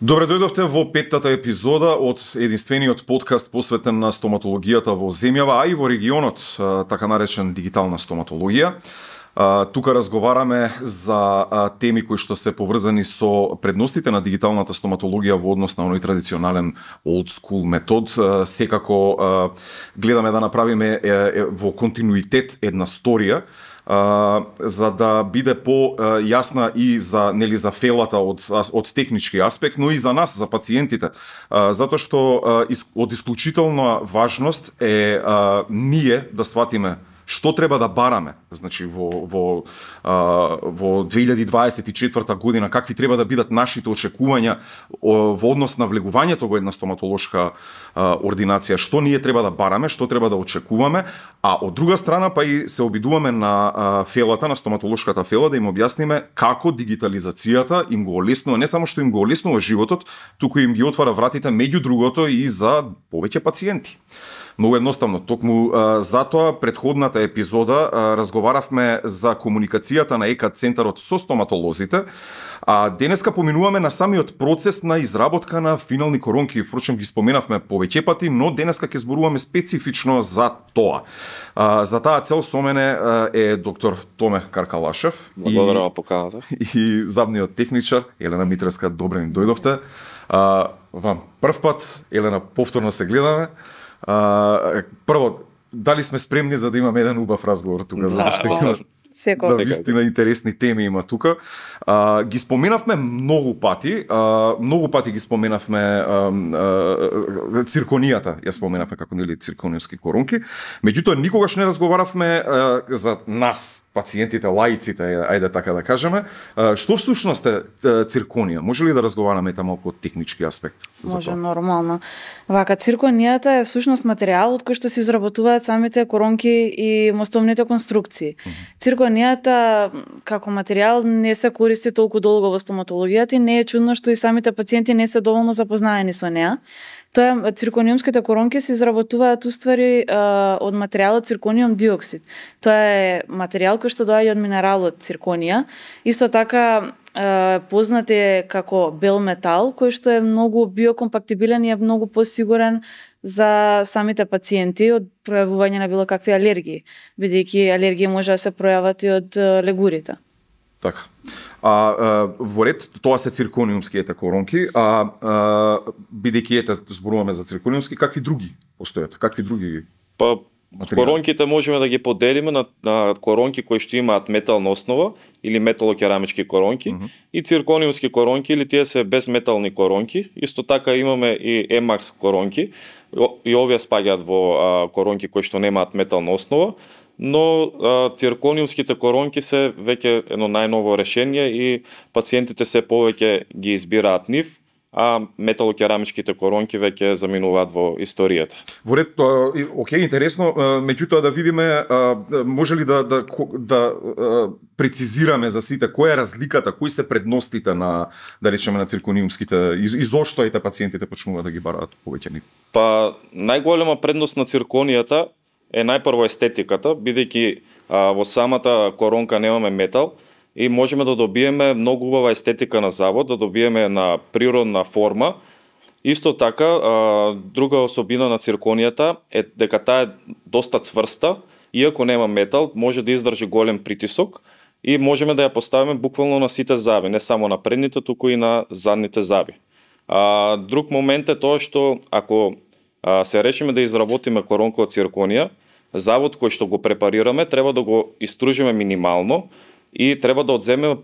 Добре дојдовте во петтата епизода од единствениот подкаст посветен на стоматологијата во земјава, а и во регионот, така наречен дигитална стоматологија. Тука разговараме за теми кои што се поврзани со предностите на дигиталната стоматологија во однос на оној традиционален old school метод. Секако гледаме да направиме во континуитет една сторија, за да биде по-јасна и за за фелата од технички аспект, но и за нас, за пациентите. Затоа што од исклучителна важност е ние да сватиме што треба да бараме, значи во 2024 година, какви треба да бидат нашите очекувања во однос на влегувањето во една стоматолошка ординација, што ние треба да бараме, што треба да очекуваме, а од друга страна па и се обидуваме на фелата, на стоматолошката фела, да им објасниме како дигитализацијата им го олеснува, не само што им го олеснува животот, туку им ги отвара вратите меѓу другото и за повеќе пациенти. Многу едноставно, токму затоа претходната епизода разговаравме за комуникацијата на ЕКАД центарот со стоматолозите, а денеска поминуваме на самиот процес на изработка на финални коронки. Впрочем, ги споменавме повеќе пати, но денеска ќе зборуваме специфично за тоа. За таа цел со мене е доктор Томе Каркалашев. Благодарам на поканата. И задниот техничар Елена Митреска. Добре ни дојдовте. Вам прв пат, Елена, повторно се гледаме. Прво, дали сме спремни за да имаме еден убав разговор тука, затоа што има вистина интересни теми има тука. Ги споменавме многу пати ги споменавме цирконијата, ја споменавме како цирконијски коронки. Меѓутоа никогаш не разговаравме за нас, пациентите, лаиците, ајде така да кажеме, што всушност е цирконија? Може ли да разговараме малку од технички аспект? Може, нормално. Вака, цирконијата е всушност материјал од кој што се изработуваат самите коронки и мостовните конструкции. Цирконијата како материјал не се користи толку долго во стоматологијата и не е чудно што и самите пациенти не се доволно запознаени со неа. Тоа циркониумските коронки се изработуваат уствари од материјалот циркониум диоксид. Тоа е материјал кој што доаѓа од минералот цирконија. Исто така познат е како бел метал, кој што е многу биокомпактибилен и е многу посигурен за самите пациенти од пројавување на било какви алергии, бидејќи алергии може да се пројават и од легурите. Така. Во ред, тоа се циркониумските коронки, бидејќи зборуваме за циркониумски, какви други постојат? Какви други материјали? Коронките можеме да ги поделиме на коронки кои што имаат метална основа или металокерамички коронки и циркониумски коронки или тие се безметални коронки. Исто така имаме и емакс коронки и овие спаѓаат во коронки кои што немаат метална основа, но циркониумските коронки се веќе едно најново решение и пациентите се повеќе ги избираат нив, а металокерамичките коронки веќе заминуваат во историјата. Во ред, окей, интересно, меѓутоа да видиме, може ли да прецизираме за сите која е разликата, кои се предностите на, да речеме, на циркониумските и зошто ете пациентите почнуваат да ги бараат повеќе нив? Па најголема предност на цирконијата е најпрво естетиката, бидејќи во самата коронка немаме метал и можеме да добиеме многу убава естетика на завод, да добиеме на природна форма. Исто така, друга особина на цирконијата е дека таа е доста цврста, иако нема метал, може да издржи голем притисок и можеме да ја поставиме буквално на сите зави, не само на предните, туку и на задните зави. Друг момент е тоа што ако се решиме да изработиме коронка од цирконија, завод кој што го препарираме треба да го истружиме минимално и треба да одземе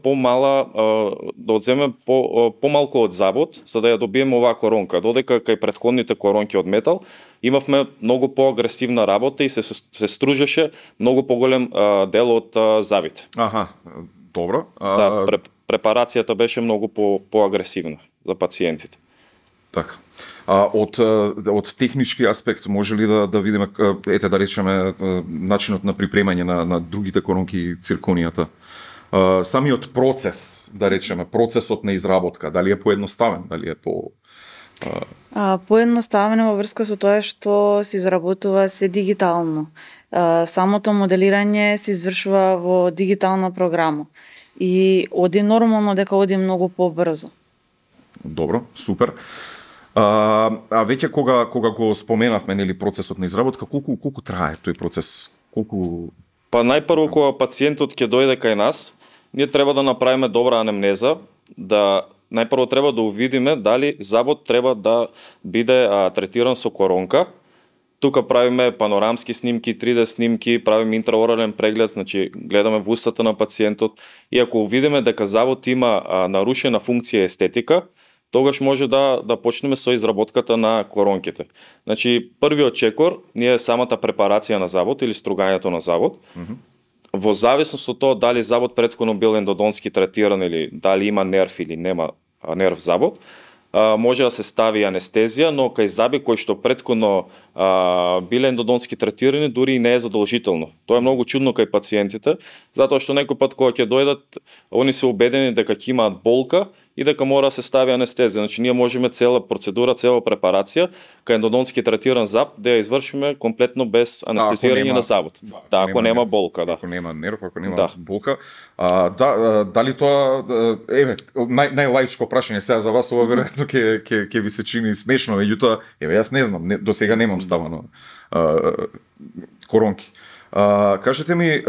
помалку од завод за да ја добиеме оваа коронка. Додека кај претходните коронки од метал имавме многу поагресивна работа и се стружеше многу поголем дел од завите. Добро. Препарацијата беше многу поагресивна за пациентите. Така. Од технички аспект може ли да видиме, да речеме, начинот на припремање на другите коронки цирконијата? Самиот процес, да речеме, процесот на изработка, дали е поедноставен, дали е поедноставен во врска со тоа што се изработува се дигитално. Самото моделирање се извршува во дигитална програма и оди нормално дека оди многу побрзо. Добро, супер. А веќе кога го споменавме, нели, процесот на изработка, колку трае тој процес? Колку... Па најпрво кога пациентот ќе дојде кај нас, ние треба да направиме добра анамнеза, најпрво треба да увидиме дали забот треба да биде третиран со коронка. Тука правиме панорамски снимки, 3D снимки, правиме интраорален преглед, значи гледаме во устата на пациентот и ако увидиме дека забот има нарушена функција естетика, тогаш може да почнеме со изработката на коронките. Значи првиот чекор ние самата препарација на забот или стругањето на забот. Во зависност од тоа дали забот претходно бил ендодонски третиран или дали има нерв или нема нерв забот, може да се стави анестезија, но кај заби кои што претходно биле ендодонски третирани, дури и не е задолжително. Тоа е многу чудно кај пациентите, затоа што некој пат кога ќе дојдат, они се убедени дека ќе имаат болка и дека мора да се стави анестезија. Значи ние можеме цела процедура, цела препарација кај ендодонски третиран заб да ја извршиме комплетно без анестезирање на забот. Ако нема болка, Ако нема нерв, ако нема болка. Дали тоа најлаичко прашање сега за вас, ова веројатно ќе ви се чини смешно, меѓутоа јас не знам, до сега немам ставано коронки. Кажете ми,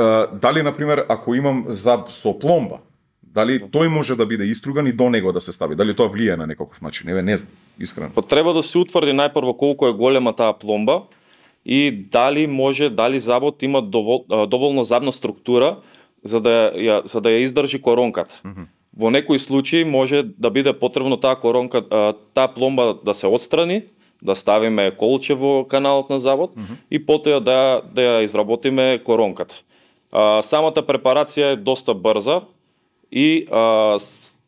дали например ако имам заб со пломба, дали тој може да биде иструган и до него да се стави? Дали тоа влијае на некаков начин? Не знам, искрено. Па треба да се утврди најпрво колку е голема таа пломба и дали забот има доволно забна структура за да ја издржи коронката. Во некои случаи може да биде потребно таа коронка, таа пломба да се отстрани, да ставиме колче во каналот на забот и потоа да ја изработиме коронката. Самата препарација е доста брза и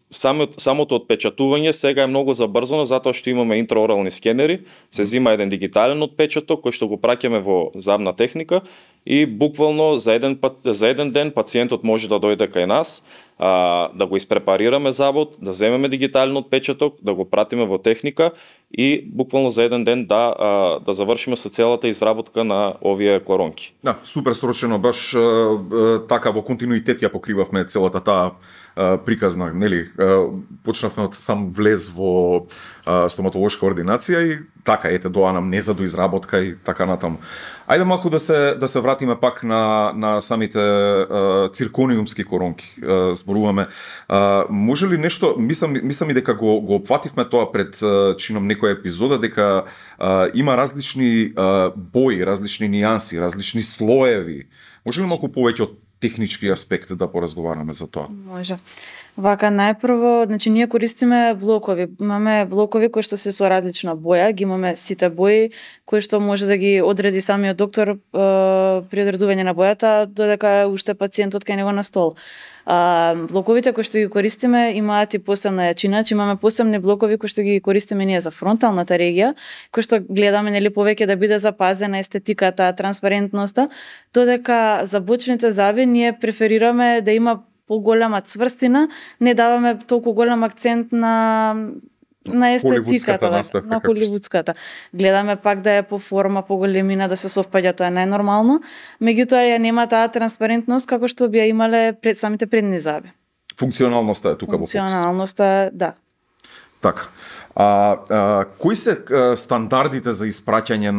самото отпечатување сега е многу забрзано затоа што имаме интраорални скенери, се зима еден дигитален отпечаток кој што го праќаме во забна техника и буквално за еден ден пациентот може да дојде кај нас, да го испрепарираме забот, да земеме дигитален отпечаток, да го пратиме во техника и буквално за еден ден да завршиме со целата изработка на овие коронки. Да, супер срочено, баш така во континуитет ја покривавме целата таа приказна, нели? Почнавме од сам влез во стоматолошка ординација и така ете до анамнеза, до изработка и така натаму. Ајде малку да се вратиме пак на самите циркониумски коронки. Зборуваме. Може ли нешто, мислам и дека го опфативме тоа пред чином некоја епизода, дека има различни бои, различни нијанси, различни слоеви. Може ли малку повеќе од технички аспект да поразговараме за тоа? Може. Вака, најпрво, значи ние користиме блокови. Имаме блокови кои што се со различна боја, ги имаме сите бои, кои што може да ги одреди самиот доктор при одредување на бојата, додека уште пациентот кај него на стол. Блоковите кои што ги користиме имаат и посебна јачина, че имаме посебни блокови кои што ги користиме ние за фронталната регија, кои што гледаме нели повеќе да биде запазена естетиката, транспарентноста, додека за бочните заби ние преферираме да има поголема цврстина, не даваме толку голем акцент на естетиката, на холивудската. Гледаме пак да е по форма, по големина, да се совпаѓа, тоа е најнормално. Меѓутоа ја нема таа транспарентност како што би ја имале самите предни заби. Функционалноста е тука во фокус. Функционалноста, да. Така. Кои се стандардите за испраќање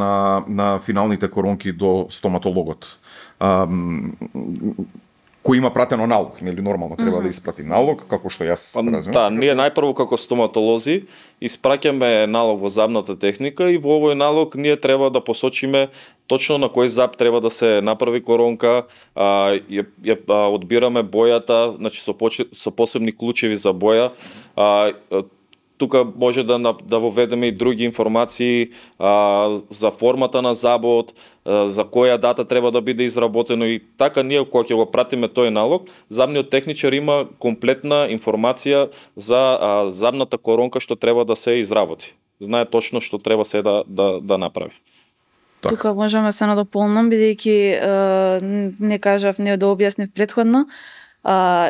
на финалните коронки до стоматологот? Кој има пратено налог, нели нормално треба да испрати налог, како што јас разбирам. Да, ние најпрво како стоматолози испраќаме налог во забната техника и во овој налог ние треба да посочиме точно на кој заб треба да се направи коронка, одбираме бојата, значи со посебни клучеви за боја. Тука може да воведеме и други информации за формата на забот, за која дата треба да биде изработено и така ние кога ќе го пратиме тој налог, забниот техничар има комплетна информација за забната коронка што треба да се изработи. Знае точно што треба се да направи. Так. Тука можеме се надополнам, бидејќи не кажав, не да објаснив претходно.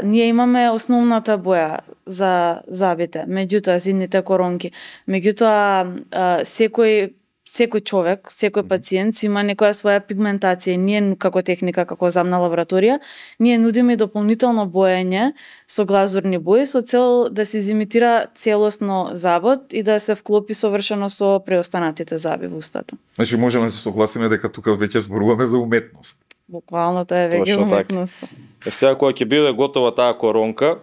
Ние имаме основната боја за забите, меѓутоа зидните коронки. Меѓутоа секој човек, секој пациент си има некоја своја пигментација. Ние како техника, како замна лабораторија, ние нудиме дополнително боење со глазурни бои со цел да се изимитира целосно забот и да се вклопи совршено со преостанатите заби во устата. Значи можеме да се согласиме дека тука веќе зборуваме за уметност. Буквално тоа е веќе уметност. Сега кога ќе биде готова таа коронка,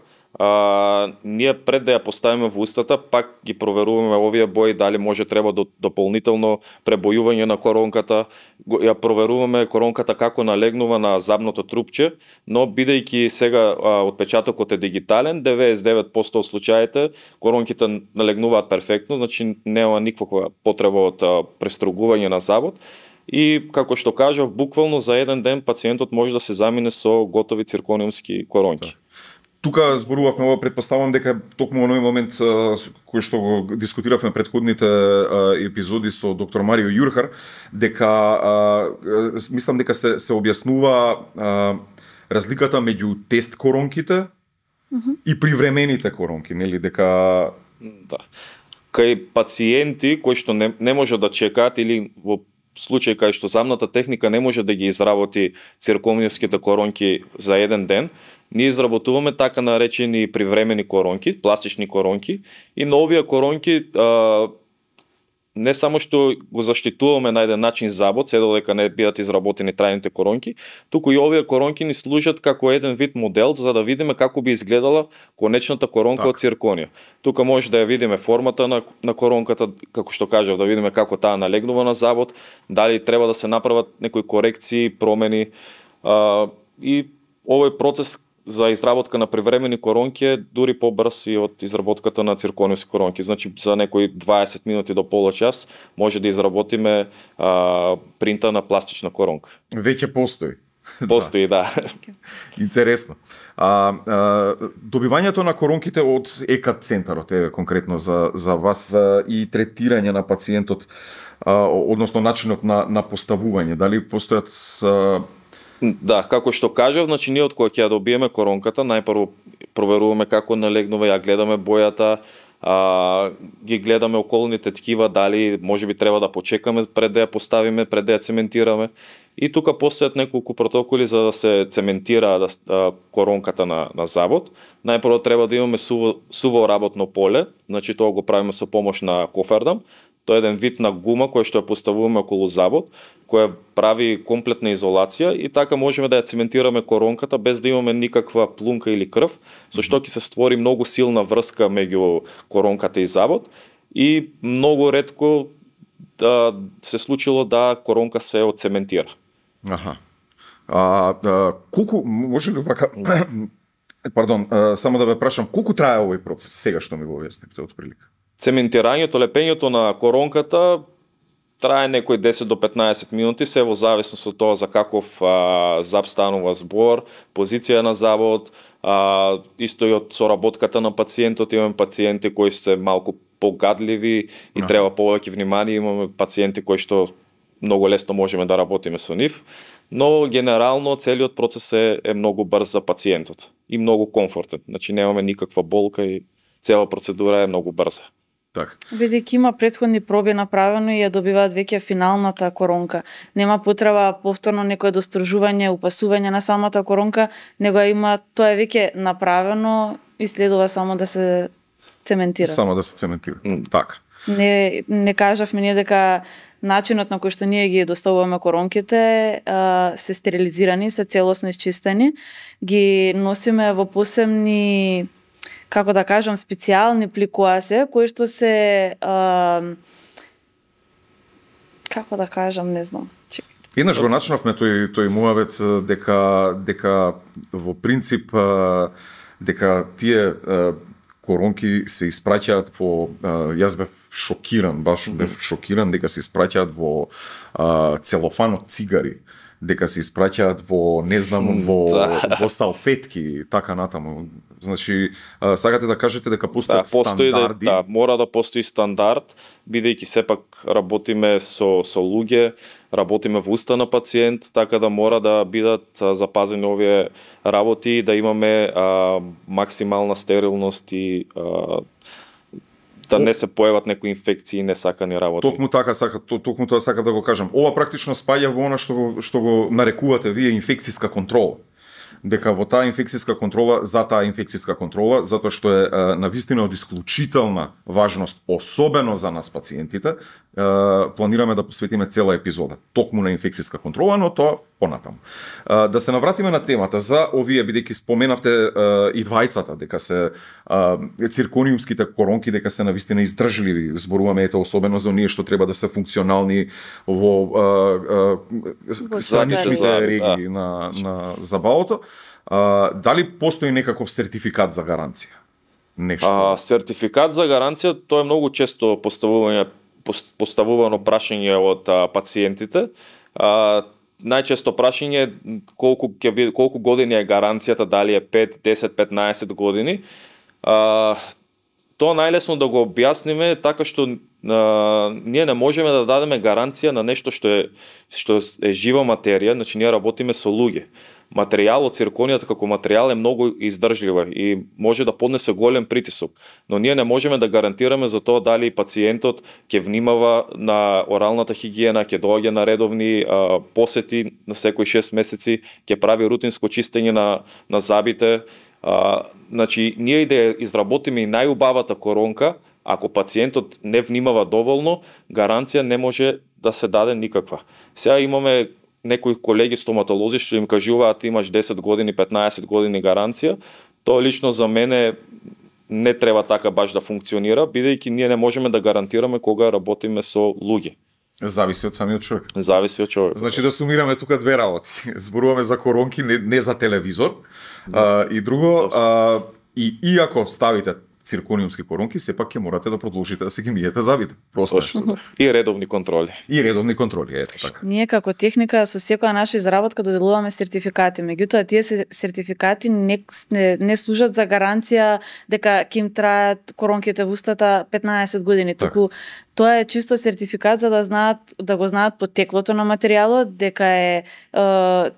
ние пред да ја поставиме во устата, пак ги проверуваме овие бои дали може треба дополнително пребојување на коронката, ја проверуваме коронката како налегнува на забното трупче, но бидејќи сега отпечатокот е дигитален, 99% од случаите коронките налегнуваат перфектно, значи нема никаква потреба од престругување на забот. И како што кажав, буквално за еден ден пациентот може да се замине со готови циркониумски коронки. Тука зборувавме ова, претпоставам дека токму во овој момент кој што го дискутиравме предходните епизоди со доктор Марио Јурхар, дека мислам дека се објаснува разликата меѓу тест коронките и привремените коронки, нели, дека да. Кај пациенти кои што не може да чекаат или во случај кај што замната техника не може да ги изработи циркониумските коронки за еден ден, ние изработуваме така наречени привремени коронки, пластични коронки, и на овие коронки не само што го заштитуваме на еден начин забот, се додека не бидат изработени трајните коронки, туку и овие коронки ни служат како еден вид модел за да видиме како би изгледала конечната коронка од цирконија. Тука може да ја видиме формата на коронката, како што кажав, да видиме како таа налегнува на забот, дали треба да се направат некои корекции, промени, и овој процес за изработка на привремени коронки е дури побрз и од изработката на циркониумски коронки. Значи за некои 20 минути до пола час може да изработиме принта на пластична коронка. Веќе постои. Постои, да. Интересно. Добивањето на коронките од ЕКАТ центарот е конкретно за вас и третирање на пациентот, односно начинот на поставување. Дали постојат Да, како што кажав, значи ние од кога ќе ја добиеме коронката, најпрво проверуваме како налегнува, ја гледаме бојата, ги гледаме околните ткива, дали можеби треба да почекаме пред да ја поставиме, пред да ја цементираме. И тука постојат неколку протоколи за да се цементира коронката на забот. Најпрво треба да имаме суво работно поле, значи тоа го правиме со помош на кофердам. Тоа е еден вид на гума која што ја поставуваме околу забот, која прави комплетна изолација и така можеме да ја цементираме коронката без да имаме никаква плунка или крв, со што ќе се створи многу силна врска меѓу коронката и забот и многу ретко да се случило да коронка се оцементира. Аха. Колку може ли вака Пардон, само да ве прашам, колку трае овој процес сега што ми го објаснивте отприлика? Цементирањето, лепењето на коронката трае некои 10 до 15 минути, се во зависност од тоа за каков заб станува збор, позиција на забот, исто и од соработката на пациентот. Имаме пациенти кои се малку погадливи и треба повеќе внимание, имаме пациенти кои што многу лесно можеме да работиме со нив, но генерално целиот процес е многу брз за пациентот и многу комфортен. Значи немаме никаква болка и цела процедура е многу брза. Бидејќи има претходни проби направено и ја добиваат веќе финалната коронка. Нема потреба повторно некое достружување, упасување на самата коронка, него има тоа е веќе направено и следува само да се цементира. Само да се цементира. Така. Не кажавме ние дека начинот на кој што ние ги доставуваме коронките се стерилизирани, се целосно изчистени, ги носиме во посебни, како да кажам, специјални пликуасе, кои што се како да кажам, не знам. Еднаш го начнавме тој муавет дека во принцип дека тие коронки се испраќаат во јас бев шокиран, баш бев шокиран дека се испраќаат во целофан од цигари, дека се испраќаат во не знам во салфетки, така натаму. Значи, сакате да кажете дека постојат стандарди? Да, мора да постои стандард, бидејќи сепак работиме со луѓе, работиме во уста на пациент, така да мора да бидат запазени овие работи, да имаме максимална стерилност и да не се појават некои инфекции и несакани работи. Токму тоа сакав да го кажам. Ова практично спаѓа во она што го нарекувате вие инфекцијска контрола. Дека во таа инфекцијска контрола, затоа што е навистина од исклучителна важност, особено за нас пациентите, планираме да посветиме цела епизода токму на инфекцијска контрола, но тоа понатаму. Да се навратиме на темата за овие, бидејќи споменавте и двајцата, дека се циркониумските коронки, дека се навистина издржливи, зборуваме ето особено за оние што треба да се функционални во страничните регии на забавото. Дали постои некаков сертификат за гаранција? Нешто. Сертификат за гаранција, тоа е многу често поставувано прашање од пациентите. Најчесто прашање е колку години е гаранцијата, дали е 5, 10, 15 години. Тоа најлесно да го објасниме така што ние не можеме да дадеме гаранција на нешто што е жива материја, значи ние работиме со луѓе. Материјалот, цирконијата како материјал е многу издржлива и може да поднесе голем притисок, но ние не можеме да гарантираме за тоа дали пациентот ќе внимава на оралната хигиена, ќе доаѓа на редовни посети на секои 6 месеци, ќе прави рутинско чистење на забите. Значи, ние и да изработиме и најубавата коронка, ако пациентот не внимава доволно, гаранција не може да се даде никаква. Сега имаме некои колеги стоматолози што им кажуваат имаш 10 години, 15 години гаранција. Тоа лично за мене не треба така баш да функционира, бидејќи ние не можеме да гарантираме кога работиме со луѓе. Зависи од самиот човек. Зависи од човек. Значи да сумираме тука две работи. Зборуваме за коронки, не за телевизор. И друго, иако ставите циркониумски коронки, сепак ќе морате да продолжите да се ги миете забите. Просто. И редовни контроли. Ето така. Ние како техника со секоја наша изработка доделуваме сертификати, меѓутоа тие сертификати не служат за гаранција дека ќе им траат коронките во устата 15 години, туку тоа е чисто сертификат за да го знаат потеклото на материјалот, дека е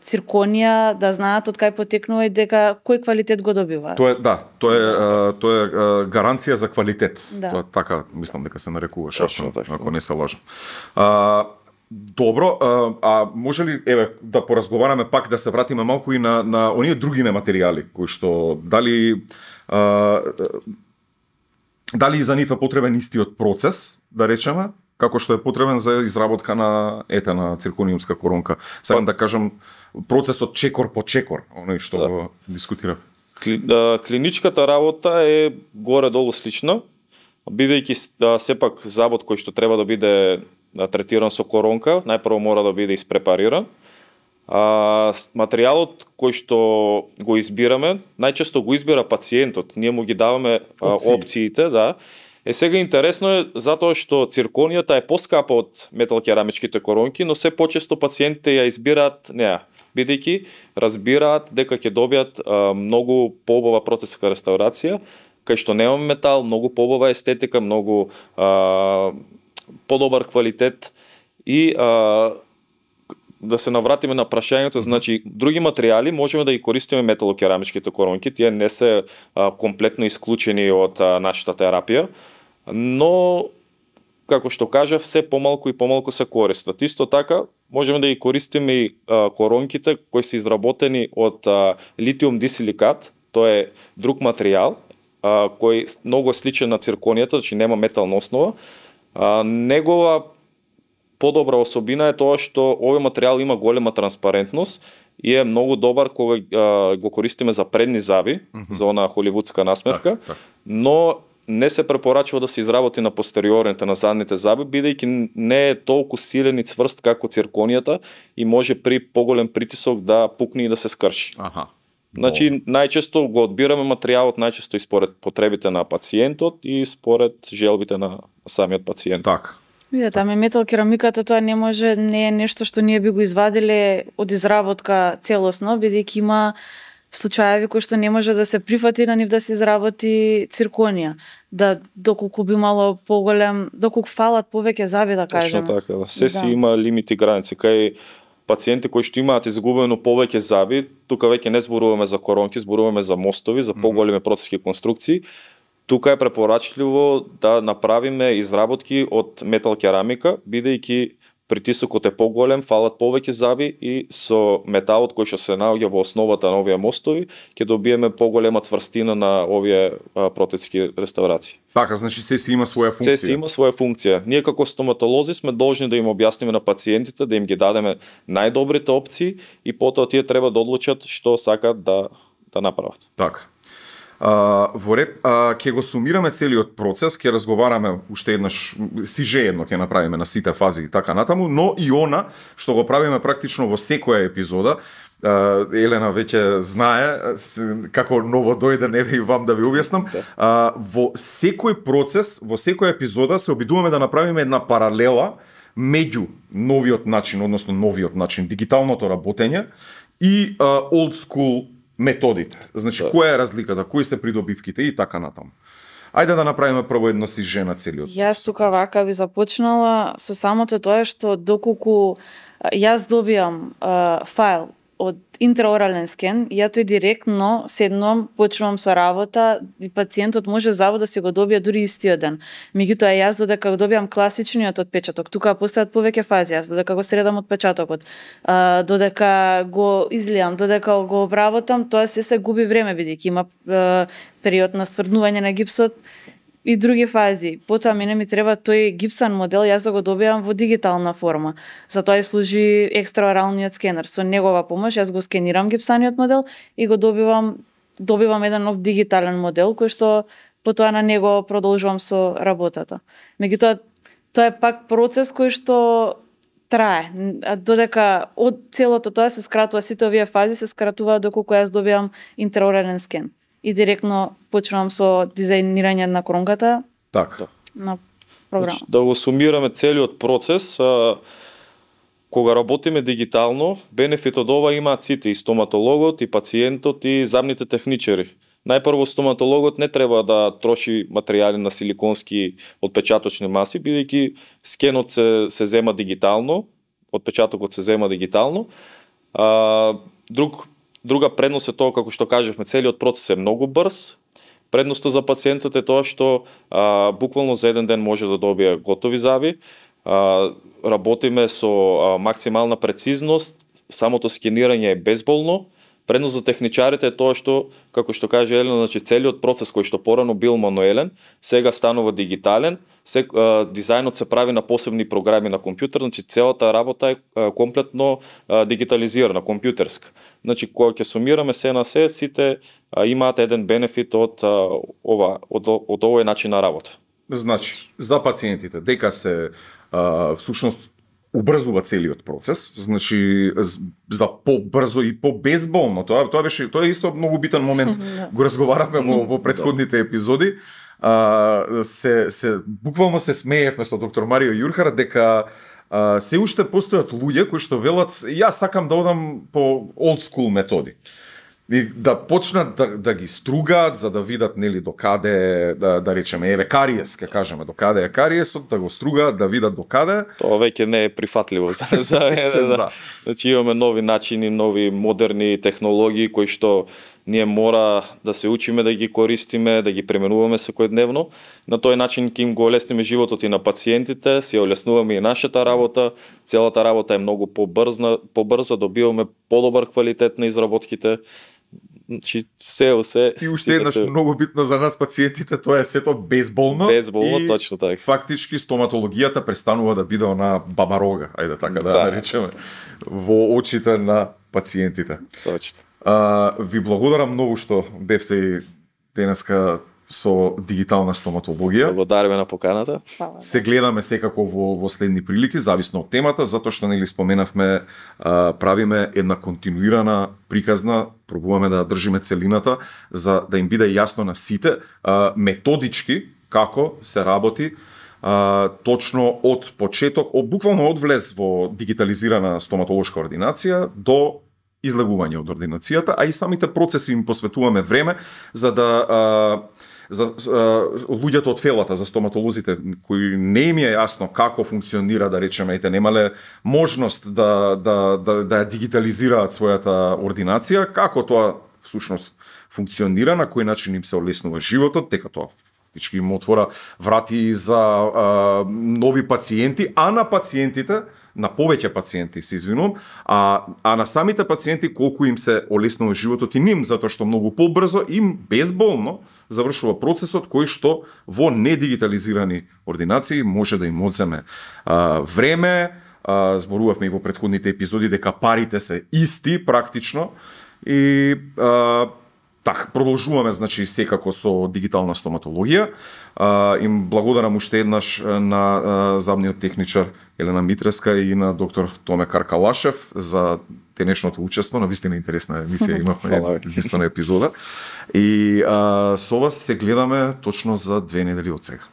цирконија, да знаат од кај потекнува и дека кој квалитет го добива. Тоа е гаранција за квалитет. Да. Тоа така мислам дека се нарекуваше, ако не се лажам. Добро, може ли да поразговараме пак, да се вратиме малку и на оние други материјали кои што дали и за нив е потребен истиот процес, да речеме, како што е потребен за изработка на циркониумска коронка. Сега да кажам процесот чекор по чекор, оној што го дискутирав. Клиничката работа е горе-долу слична, бидејќи сепак забот кој што треба да биде третиран со коронка, најпрво мора да биде испрепариран. Материјалот кој што го избираме, најчесто го избира пациентот. Ние му ги даваме опциите, да. Сега интересно е затоа што цирконијата е поскапа од металкерамичките коронки, но се почесто пациентите ја избираат неа, бидејќи разбираат дека ќе добијат многу поубава протеска реставрација, кај што немаме метал, многу поубава естетика, многу подобар квалитет и да се навратиме на прашањето, значи други материјали можеме да ги користиме металокерамичките коронки, тие не се комплетно исклучени од нашата терапија, но како што кажав, се помалку и помалку се користат. Исто така можеме да ги користиме и коронките кои се изработени од литиум дисиликат, тоа е друг материјал кој многу сличен на цирконијата, значи нема метална основа. Негова подобра особина е тоа што овој материјал има голема транспарентност и е многу добар кога го користиме за предни заби, за она холивудска насмевка, но не се препорачува да се изработи на постериорните, на задните заби, бидејќи не е толку силен и цврст како цирконијата и може при поголем притисок да пукне и да се скрши. Значи, најчесто го одбираме материјалот најчесто и според потребите на пациентот и според желбите на самиот пациент. Така. Таме метал керамиката тоа не е нешто што ние би го извадиле од изработка целосно, бидејќи има случаеви кои што не може да се прифати на нив да се изработи цирконија. Доколку би мало поголем, доколку фалат повеќе заби, да кажеме. Точно така, се си има лимити, граници. Кај пациенти кои што имаат изгубено повеќе заби, тука веќе не зборуваме за коронки, зборуваме за мостови, за поголеми процески конструкции. Тука е препорачливо да направиме изработки од метал керамика, бидејќи притисокот е поголем, фалат повеќе заби и со металот кој што се наоѓа во основата на овие мостови, ќе добиеме поголема цврстина на овие протетски реставрации. Така, значи се си има своја функција. Се си има своја функција. Ние како стоматолози сме должни да им објасниме на пациентите, да им ги дадеме најдобрите опции и потоа тие треба да одлучат што сакаат да направат. Така. Во ред, ќе го сумираме целиот процес, ќе разговараме уште еднаш, сиже едно ќе направиме на сите фази и така натаму, но и она што го правиме практично во секоја епизода. Елена веќе знае како ново дојде, не ви вам да ви објаснам. Во секој процес, во секоја епизода се обидуваме да направиме една паралела меѓу новиот начин, односно новиот начин, дигиталното работење и old school методите. Значи, која е разликата, кои се придобивките и така натаму. Ајде да направиме прво едно сиже на целиот. Јас тука вака би започнала со самото тоа што доколку јас добиам файл од интраорален скен, ја тој директно седнувам, почнувам со работа и пациентот може заво да си го добие дури истиот ден. Меѓутоа јас додека го добиам класичниот отпечаток, тука постојат повеќе фази, јас додека го средам отпечатокот, додека го излијам, додека го обработам, тоа се губи време бидејќи има период на стврднување на гипсот и други фази. Потоа мене ми треба тој гипсан модел јас да го добиам во дигитална форма. За тоа и служи екстраоралниот скенер. Со негова помош јас го скенирам гипсаниот модел и го добивам еден нов дигитален модел кој што потоа на него продолжувам со работата. Меѓутоа тоа е пак процес кој што трае. Додека од целото тоа се скратува, сите овие фази се скратуваат доколку јас добиам интраорален скен. И директно почнувам со дизајнирање на коронката. Така. На програма. Значи, да го сумираме целиот процес, кога работиме дигитално, бенефит од ова имаат сите, и стоматологот, и пациентот, и замните техничари. Најпрво стоматологот не треба да троши материјали на силиконски отпечаточни маси, бидејќи скенот се зема дигитално, отпечатокот се зема дигитално. Друга предност е тоа, како што кажавме, целиот процес е многу брз. Предноста за пациентот е тоа што буквално за еден ден може да добие готови заби. Работиме со максимална прецизност, самото скенирање е безболно. Предност за техничарите е тоа што, како што каже Елена, значи целиот процес кој што порано бил мануелен, сега станува дигитален. Дизајнот се прави на посебни програми на компјутер, значи целата работа е комплетно дигитализирана, компјутерска. Значи кога ќе сумираме се на се, сите имаат еден бенефит од овој начин на работа. Значи, за пациентите дека се всушност убрзува целиот процес, значи за побрзо и побезболно. Тоа е исто многу битен момент. Го разговараме во претходните епизоди. Буквално се смеевме со доктор Марио Јурхар дека се уште постојат луѓе кои што велат јас сакам да одам по old school методи. И да почнат да ги стругаат за да видат нели докаде да речеме еве кариес, ке кажеме докаде е кариесот, да го стругаат, да видат докаде. Тоа веќе не е прифатливо за да. Значи имаме нови начини, нови модерни технологии кои што ние мора да се учиме да ги користиме, да ги применуваме секојдневно. На тој начин ќе им го олесниме животот и на пациентите, си олеснуваме и нашата работа. Целата работа е многу побрза, добиваме подобар квалитет на изработките. Значи се и уште еднаш многу битно за нас пациентите, тоа е сето безболно. Безболно, точно така. Фактички стоматологијата престанува да биде она бабарога, ајде така да наречеме, во очите на пациентите. Точно. Ви благодарам многу што бевте денеска со дигитална стоматологија. Благодариме на поканата. Се гледаме секако во следни прилики, зависно од темата, затоа што нели споменавме, правиме една континуирана приказна, пробуваме да држиме целината за да им биде јасно на сите методички како се работи точно од почеток, буквално од влез во дигитализирана стоматолошка ординација до излегување од ординацијата, а и самите процеси им посветуваме време за да за луѓето од фелата, за стоматолозите кои не им е јасно како функционира, да речеме, и те немале можност да ја дигитализираат својата ординација, како тоа всушност функционира, на кој начин им се олеснува животот, дека тоа фактички им отвора врати за нови пациенти, а на пациентите, на повеќе пациенти, се извинувам, а на самите пациенти колку им се олеснува животот и ним, затоа што многу побрзо и безболно завршува процесот кој што во недигитализирани ординации може да им одземе време. Зборувавме и во претходните епизоди дека парите се исти практично и так продолжуваме значи секако со дигитална стоматологија. Им благодарам уште еднаш на замниот техничар Елена Митреска и на доктор Томе Каркалашев за денешното учество. Навистина интересна емисија имавме, единствена епизода. И со вас се гледаме точно за 2 недели од сега.